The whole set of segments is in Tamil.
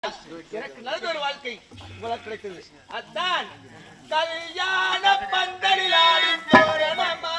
எனக்கு நல்ல ஒரு வாழ்க்கை உங்களுக்கு கிடைத்தது. அதான் கல்யாண பந்தலில் ஆடும் தோரணமா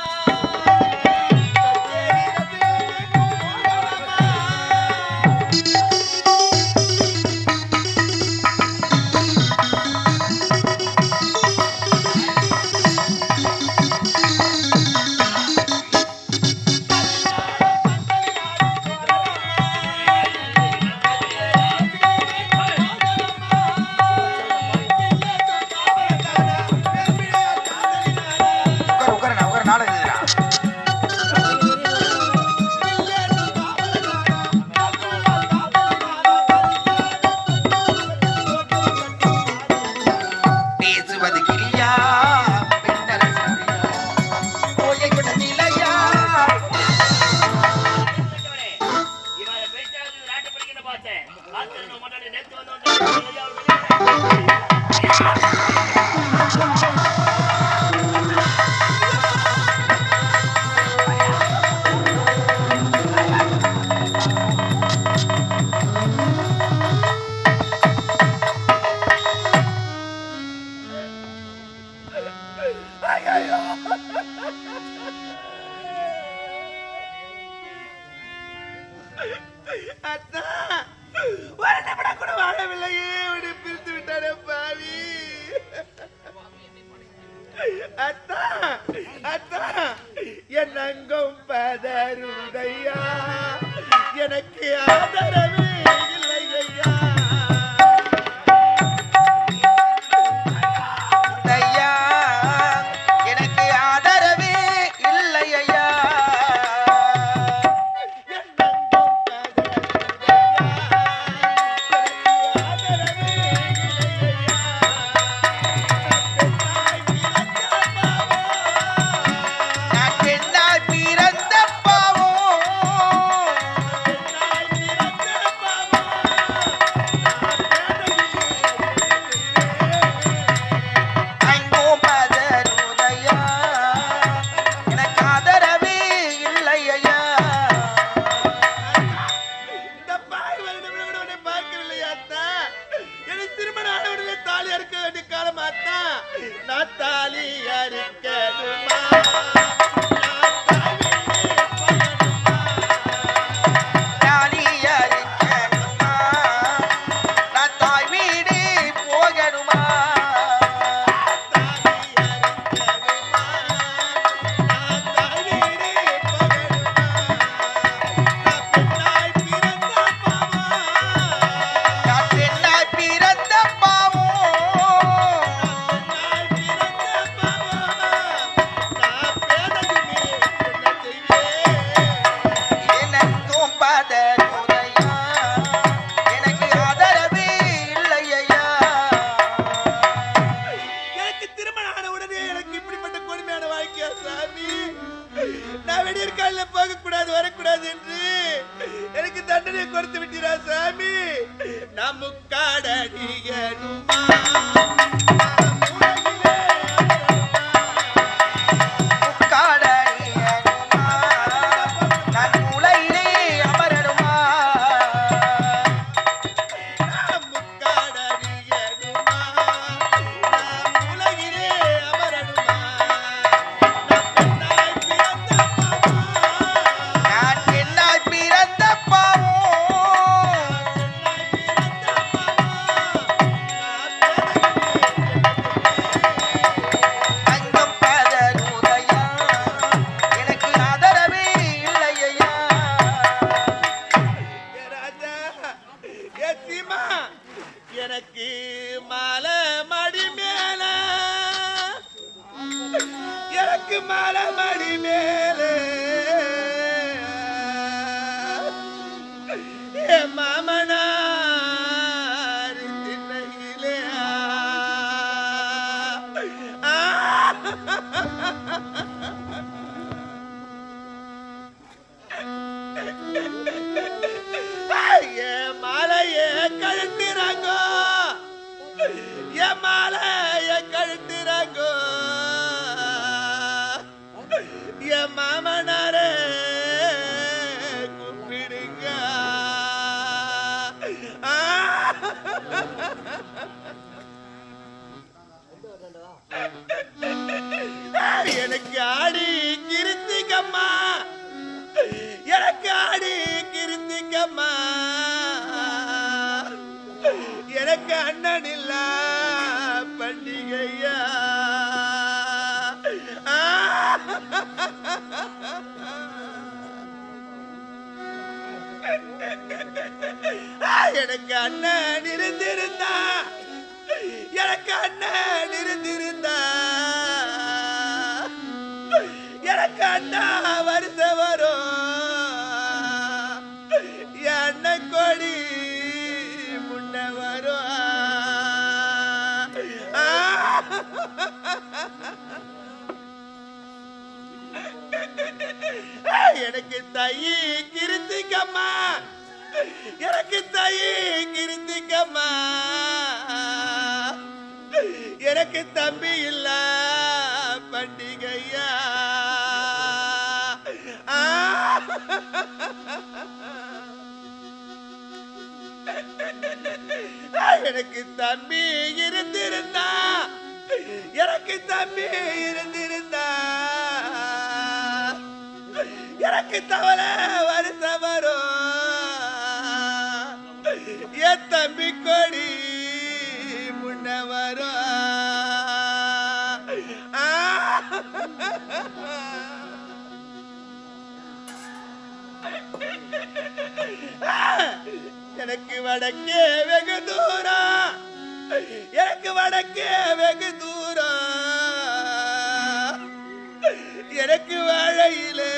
என்னங்கும் பதருதையா எனக்கு ஆதரவே இல்லையா ஐயா எனக்கு ஆதரவே இல்லையா எனக்கு ஆடி கிருத்திகம்மா, எனக்கு ஆடி கிருத்திகம்மா, எனக்கு அண்ணன் இல்ல பண்டிகையா. எனக்கு அண்ணன் இருந்திருந்தா, எனக்கு அண்ணன் இருந்திருந்தா, எனக்கு அண்ணா வருஷம் வரும் அண்ணன் கொடி முன்ன வரும். எனக்கு தையி கிருத்திகம்மா, எனக்கு தையி கிருத்திகம்மா, எனக்கு தம்பி இல்ல பண்டிகையா. எனக்கு தம்பி இருந்திருந்தா, எனக்கு தம்பி இருந்திருந்தா, எனக்கு தவளை வருஷம் வரும் என் தம்பி கொடி முன்ன வரும். எனக்கு வடக்கே வெகு தூரம், எனக்கு வடக்கே வெகு தூரம், எனக்கு வாழையிலே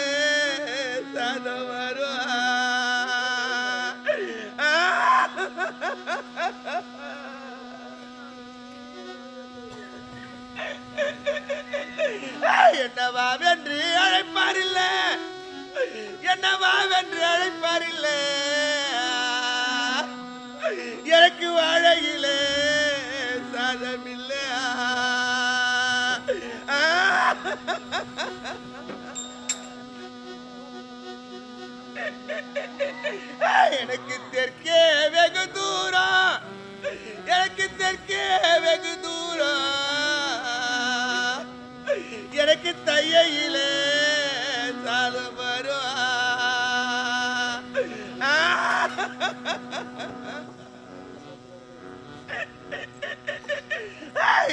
சதம் வரும். என்னவாவென்று அழைப்பாரில்ல, என்னவாவென்று அழைப்பாரில்ல, எனக்கு வாழையிலே சாதம் இல்ல. எனக்கு தெற்கே வெகு தூரம், எனக்கு தெற்கே வெகு தூரம், எனக்கு தையிலே சாதம் வரும்.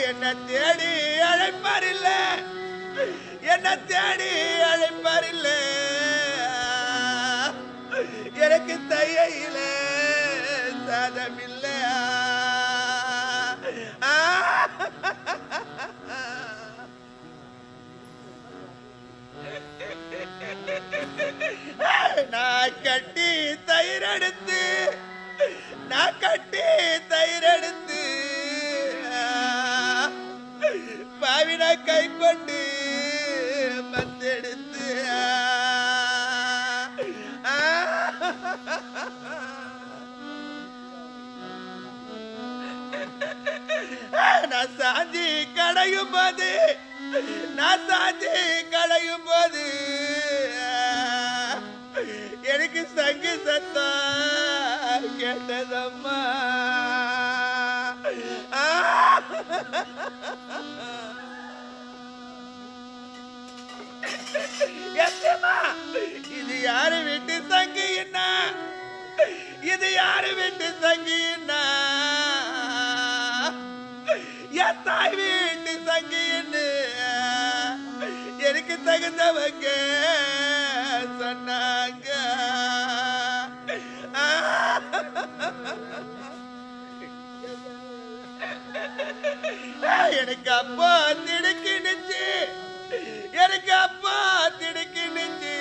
என்ன தேடி அழைப்பாரில்ல, என்ன தேடி அழைப்பாரில்ல, எனக்கு தையில சாதம் இல்ல. நான் கட்டி தயிர் எடுத்து, நான் கட்டி தயிர் எடுத்து, பாவின கை கொண்டு மத்தெடுத்து, நான் சாஞ்சி கடையும் போது, நான் சாஞ்சி கடையும் போது எனக்கு சங்கு சத்தம் கேட்டதம்மா. இது யாரு வீட்டு சங்கு என்ன, இது யாரு வீட்டு சங்கு என்ன, என் தாய் வீட்டு சங்கு என்ன, எனக்கு தகுந்தவங்க சொன்னாங்க. எனக்கு அப்பா திடுக்கிடுச்சு, எனக்கு அப்பா திடுக்கிடுச்சு,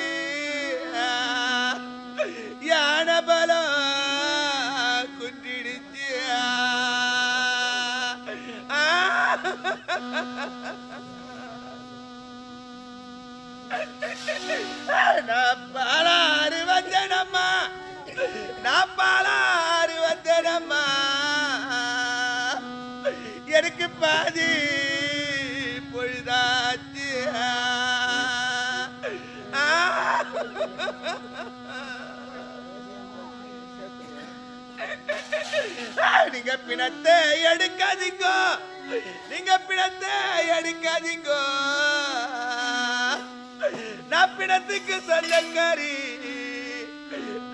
யானை பலம் குன்றிடுச்சு. நான் பாலாறு வந்தனம்மா, நான் பாலாறு வந்தனம்மா, எனக்கு பாதி பொழுதாச்சு. நீங்க பிணத்தை எடுக்காதீங்கோ, நீங்க பிணத்தை எடுக்காதீங்கோ. நான் பிணத்துக்கு சொந்தக்காரி,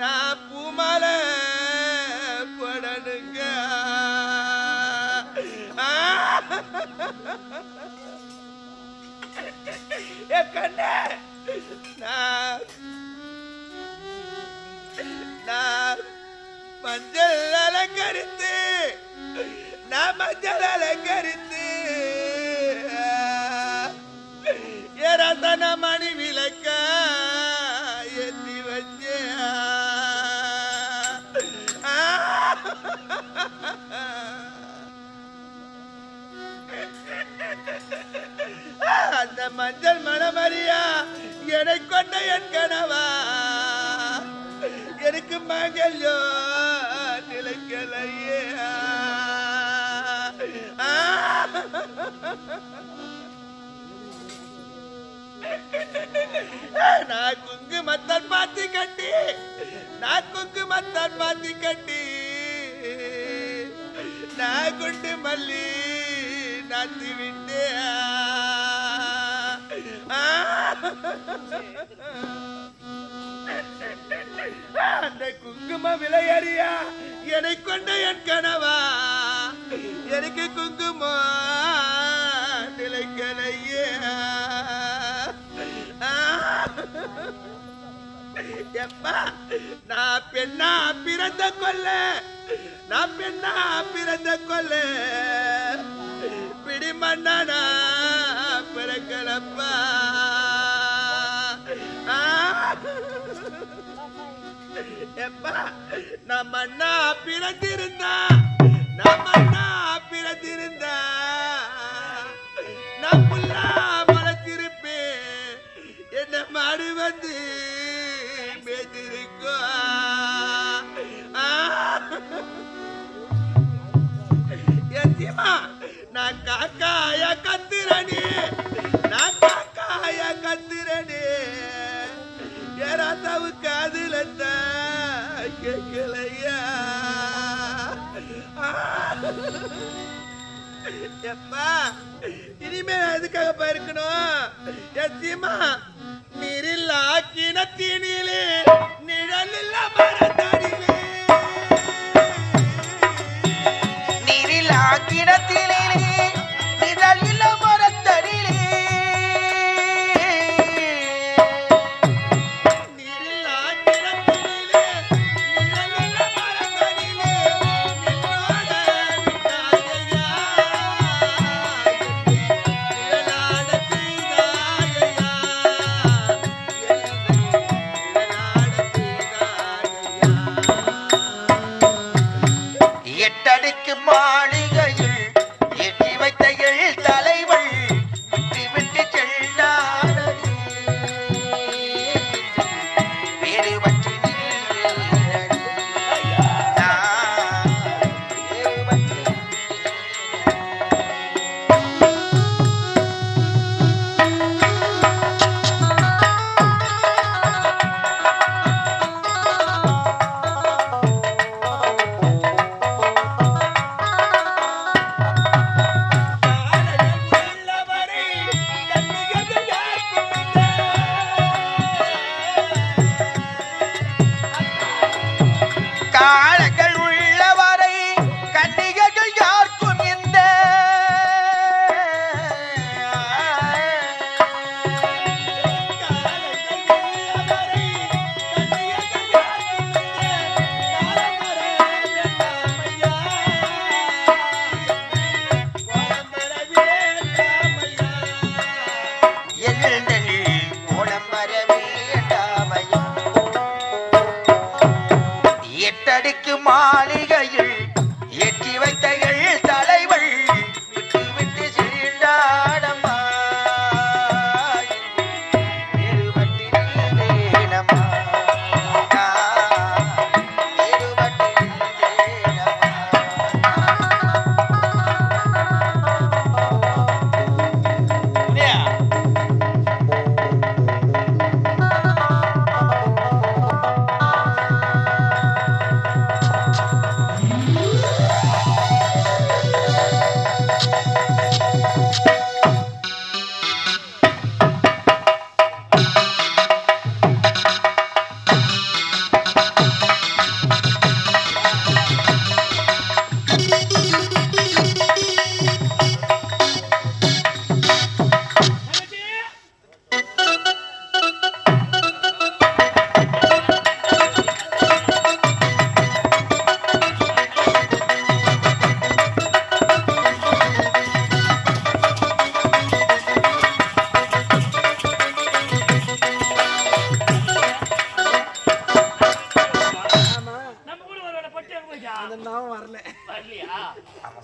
நான் பூமாலை போடணுங்க. கண்ணே, நான் மஞ்சள் அலங்கரித்து, நான் மஞ்சள் அலங்கரித்து ஏராசன மணி விளக்க ஏற்றி வச்சே. அந்த மஞ்சள் மணமரியா என்னை கொண்ட என் கனவா, எனக்கு மங்கல்யோ நிலைக்கலையே. நான் குங்குமத்தான் பாத்தி கட்டி, நான் குங்குமத்தான் பாத்தி கட்டி, நான் குண்டு மல்லி நாத்தி விட்டே. அந்த குங்கும விலையறியா என்னை கொண்ட என் கனவா, எனக்கு குங்குமம் நிலைக்கலையே. எப்பா நான் பெண்ணா பிறந்த கொல்ல, நான் பெண்ணா பிறந்த கொல்ல, பிடிமண்ணா பிறக்கலப்பா. எப்பா நான் மண்ணா பிறந்திருந்தா, நான் மண்ணா பிறந்திருந்தா, நான் புல்லா மலத்திருப்பேன், என்ன மாடு வந்து மேய்ந்திருக்கோ. எத்தியமா நான் காக்காய கத்துறனே, நான் காக்காய கத்துறனே, ஏராசாவுக்கு அதுல கேட்கலையா. எப்பா இனிமே எதுக்காக போயிருக்கணும்? எத்தியமா நீரில் ஆக்கின தீனிலே, நிழலில் மரத்தடியிலே, நீரில் ஆக்கின தீனிலே, நிழலில் மரத்தடியிலே, நீரில் ஆக்கின தீனிலே, நிழலில் மரத்தடியிலே, நின்னோட விட்டாயையா, நிழலாட செய்தாயையா, நிழலாட செய்தாயையா.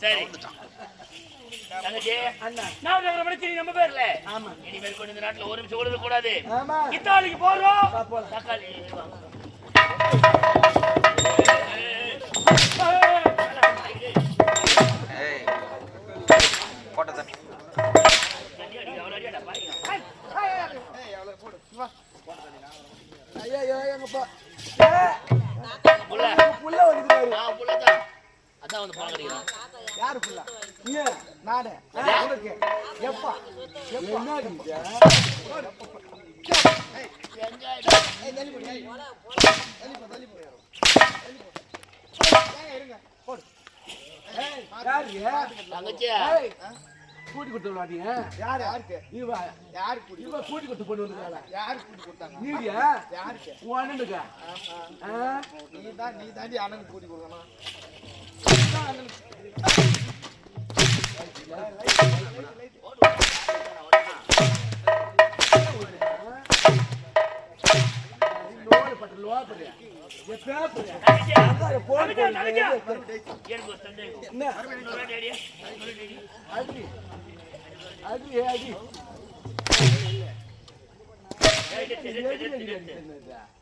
சரி தங்கச்சி அண்ணா நான் மனுச்சு நம்ம பேர்ல ஆமா இனிமேல் கொண்டு இந்த நாட்டுல ஒரு நிமிஷம் ஓடுறது கூடாது ஆமா இத்தாலிக்கு போறோம் போலாம் தக்காளி போட்ட தண்ணி ஐயோ எங்கப்பா புள்ள புள்ள வந்துட்டாரு நான் புள்ளதான் அதான் வந்து பழம் கிடைக்கிறான் யாரு புள்ள நீ நானே உனக்கு எப்பா என்னடி தங்கச்சி கூட்டி கொடுத்து விடாதீங்க யாரு யாருக்கு இவ யாருக்கு இவ கூட்டி கொடுத்து கொண்டு வந்துருக்காளா யாரு கூட்டி கொடுத்தாங்க நீடியா யாருக்கு உன் அண்ணனுக்கா நீ தாண்டி அண்ணனுக்கு கூட்டி கொடுக்கணும்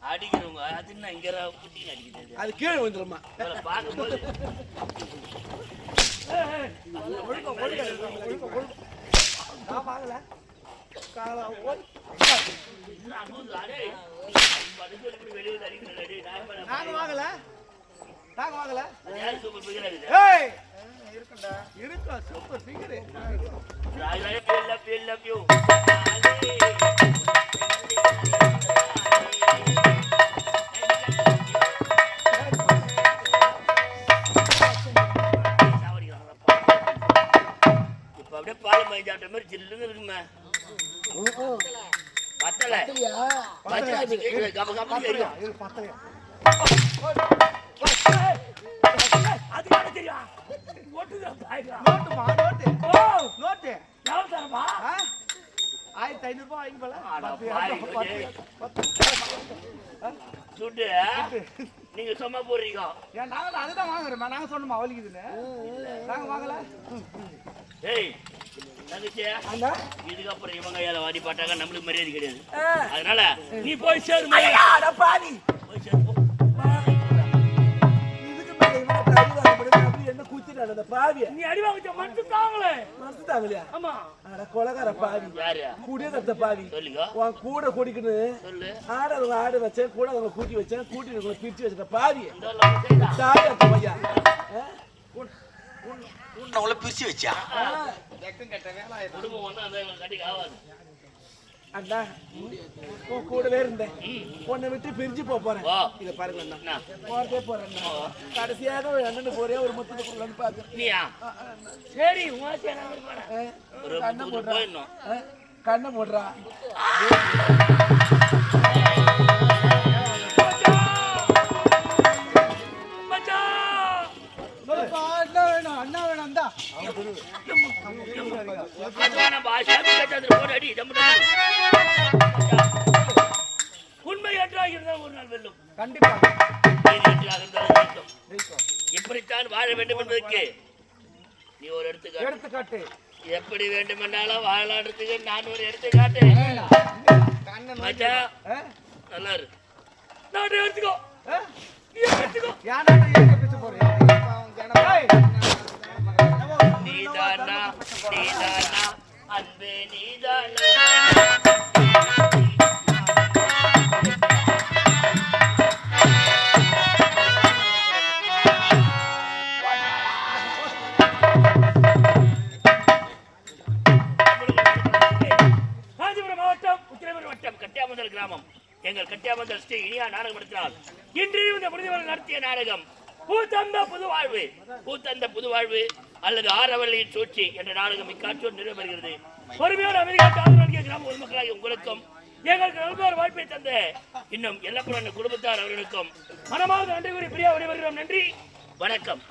அடிக்கிறவங்க அது என்ன இங்க அடிக்கிறது அது கீழே வந்துருமா பார்க்கும்போது நாங்க வாங்கல நாங்க வாங்கல இருக்கா சூப்பர் ஃபிகர் இப்ப அப்படியே பால் மணி சாப்பிட்ட மாதிரி சில்லுன்னு இருக்குமே பத்தல சுட்டு நீங்க சும்மா போடுறீங்க அதுதான் வாங்குறோம் நாங்க சொன்னோமா வலிக்குதுன்னு நாங்க வாங்கல ஏய் தங்கச்சி இதுக்கப்புறம் இவங்க கையால வாடி பாட்டாங்க நம்மளுக்கு மரியாதை கிடையாது அதனால நீ போய் சேரு பாவி போய் சேரு என்ன கூச்சிட்டாங்க அந்த பாவிய நீ அடி வாங்கிட்ட மனசு தாங்களே மனசு தாங்கலையா ஆமா அட கொலகார பாவி யாரு கூடிய கத்த பாவி சொல்லுங்க உன் கூட கூடிக்கிட்டு சொல்லு ஆடவங்க ஆடு வச்சேன் கூட அவங்க கூட்டி வச்சேன் கூட்டி உங்களை பிரிச்சு வச்சுட்ட பாவி இந்த தாயா பையா உன்னை பிரிச்சு வச்சா குடும்பம் வந்து அந்த கட்டிக்கு ஆகாது அண்ணா உன் கூடவே இருந்தேன் உன்னை விட்டு பிரிஞ்சு போறேன் வா. இத பாருங்க அண்ணா என்ன போறதே போறேன் கடைசியாக ஒரு அண்ணனுக்கு ஒரே ஒரு முத்தத்தை கொடுக்கலான்னு பாக்குறேன் நீயா சரி உனக்கு ஒரு கண்ணை புது போடுறா போயிடணும் கண்ணை போடுறா அண்ணா வேணாம் தான் உண்மை என்றாக இருந்தால் ஒரு நாள் வெல்லும் கண்டிப்பா நீதி என்றாக இருந்தால் வெல்லும். எப்படித்தான் வாழ வேண்டும் என்பதற்கு நீ ஒரு எடுத்துக்காட்டு எப்படி வேண்டுமென்றாலும் வாழலாடுறதுக்கு நான் ஒரு எடுத்துக்காட்டு மச்சான் நல்லா இரு நான் எடுத்துக்கோ நீதானா நீதானா அன்பே நீதானா காஞ்சிபுரம் மாவட்டம் உத்திரமேரூர் வட்டம் கட்டியாமந்தல் கிராமம் எங்கள் கட்டியாமந்தல் ஸ்ரீ இனியா நாடகம் நடத்தினார் இன்று இந்த முடிந்தவர்கள் நடத்திய நாடகம் பூத்தந்த புது வாழ்வு அல்லது ஆரவல்லியின் சூழ்ச்சி என்ற நாடகம் இக்காட்சியோடு நிறைவேறுகிறது. பொறுமையோடு அமைதியாக கிராம பொதுமக்களாகி உங்களுக்கும் எங்களுக்கு நல்ல வாய்ப்பை தந்த இன்னும் எல்லப்புற குடும்பத்தார் அவர்களுக்கும் மனமாவது நன்றி கூறி பிரியா விடைபெறுகிறோம். நன்றி, வணக்கம்.